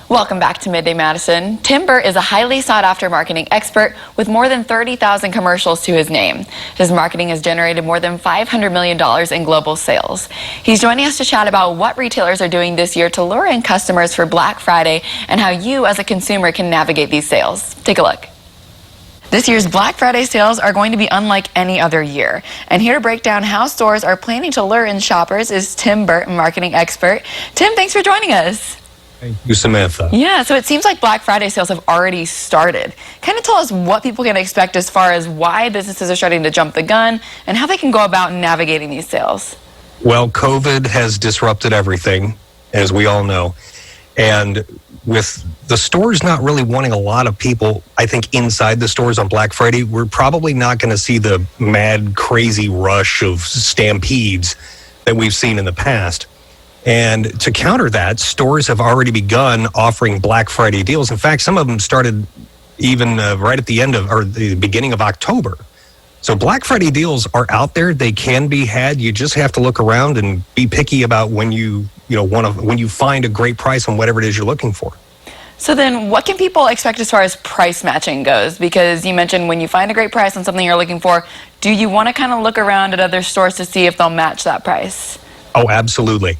Welcome back to Midday Madison. Tim Burt is a highly sought-after marketing expert with more than 30,000 commercials to his name. His marketing has generated more than $500 million in global sales. He's joining us to chat about what retailers are doing this year to lure in customers for Black Friday and how you as a consumer can navigate these sales. Take a look. This year's Black Friday sales are going to be unlike any other year. And here to break down how stores are planning to lure in shoppers is Tim Burt, marketing expert. Tim, thanks for joining us. Thank you, Samantha. Yeah, so it seems like Black Friday sales have already started. Kind of tell us what people can expect as far as why businesses are starting to jump the gun and how they can go about navigating these sales. Well, COVID has disrupted everything, as we all know. And with the stores not really wanting a lot of people, I think, inside the stores on Black Friday, we're probably not going to see the mad, crazy rush of stampedes that we've seen in the past. And to counter that, stores have already begun offering Black Friday deals. In fact, some of them started even right at the end of, or the beginning of October. So Black Friday deals are out there. They can be had. You just have to look around and be picky about when when you find a great price on whatever it is you're looking for. So then what can people expect as far as price matching goes? Because you mentioned when you find a great price on something you're looking for, do you want to kind of look around at other stores to see if they'll match that price? Oh, absolutely.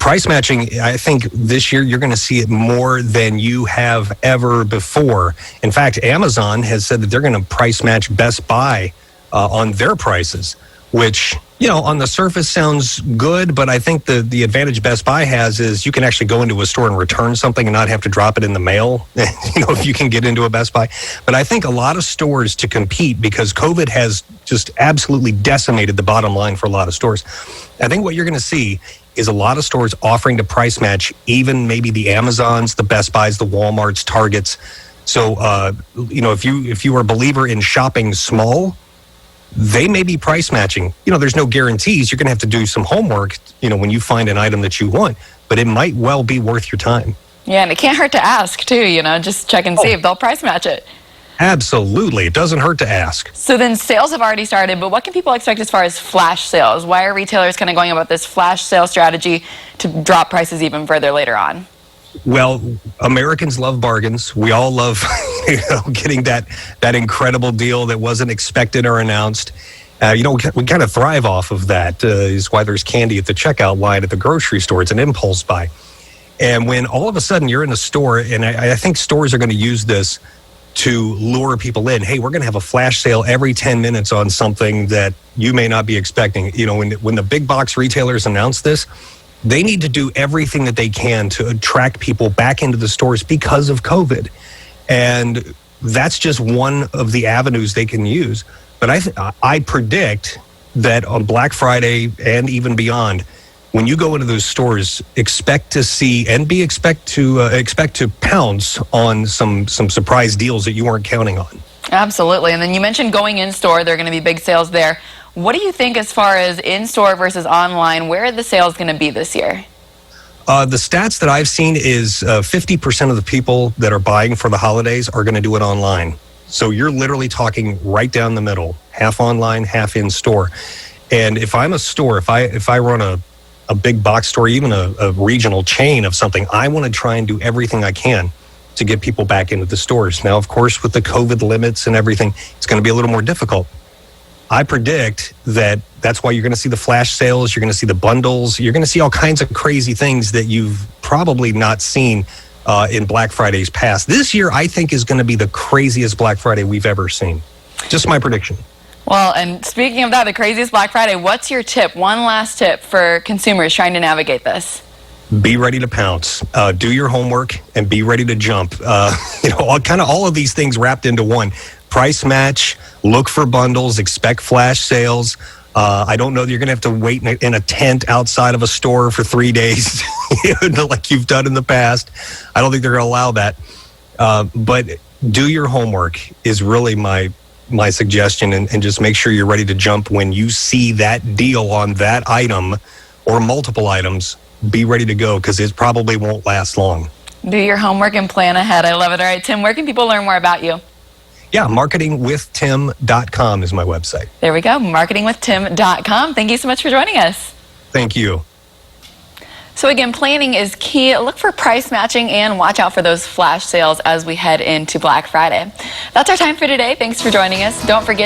Price matching, I think this year you're going to see it more than you have ever before. In fact, Amazon has said that they're going to price match Best Buy on their prices, which, on the surface sounds good, but I think the advantage Best Buy has is you can actually go into a store and return something and not have to drop it in the mail, if you can get into a Best Buy. But I think a lot of stores, to compete, because COVID has just absolutely decimated the bottom line for a lot of stores, I think what you're going to see is a lot of stores offering to price match even maybe the Amazons, the Best Buys, the Walmarts, Targets. So, if you are a believer in shopping small, they may be price matching. There's no guarantees. You're going to have to do some homework, when you find an item that you want, but it might well be worth your time. Yeah, and it can't hurt to ask too, just check and see if they'll price match it. Absolutely. It doesn't hurt to ask. So then sales have already started, but what can people expect as far as flash sales? Why are retailers kind of going about this flash sale strategy to drop prices even further later on? Well, Americans love bargains. We all love getting that incredible deal that wasn't expected or announced. We kind of thrive off of that. Is why there's candy at the checkout line at the grocery store. It's an impulse buy. And when all of a sudden you're in a store, and I think stores are going to use this to lure people in. Hey, we're going to have a flash sale every 10 minutes on something that you may not be expecting. When the big box retailers announce this, they need to do everything that they can to attract people back into the stores because of COVID. And that's just one of the avenues they can use. But I predict that on Black Friday and even beyond, when you go into those stores, expect to see and expect to pounce on some surprise deals that you weren't counting on. Absolutely. And then you mentioned going in store, there are going to be big sales there. What do you think as far as in store versus online? Where are the sales going to be this year? The stats that I've seen is 50% of the people that are buying for the holidays are going to do it online. So you're literally talking right down the middle, half online, half in store. And if I'm a store, if I run a big box store, even a regional chain of something, I want to try and do everything I can to get people back into the stores. Now, of course, with the COVID limits and everything, it's going to be a little more difficult. I predict that's why you're going to see the flash sales, you're going to see the bundles, you're going to see all kinds of crazy things that you've probably not seen in Black Fridays past. This year, I think, is going to be the craziest Black Friday we've ever seen. Just my prediction. Well, and speaking of that, the craziest Black Friday, what's your tip, one last tip for consumers trying to navigate this? Be ready to pounce. Do your homework and be ready to jump. All of these things wrapped into one. Price match, look for bundles, expect flash sales. I don't know that you're going to have to wait in a tent outside of a store for 3 days like you've done in the past. I don't think they're going to allow that. But do your homework is really my suggestion, and just make sure you're ready to jump when you see that deal on that item or multiple items. Be ready to go because it probably won't last long. Do your homework and plan ahead. I love it. All right, Tim, where can people learn more about you? Yeah, marketingwithtim.com is my website. There we go, marketingwithtim.com. Thank you so much for joining us. Thank you. So again, planning is key. Look for price matching and watch out for those flash sales as we head into Black Friday. That's our time for today. Thanks for joining us. Don't forget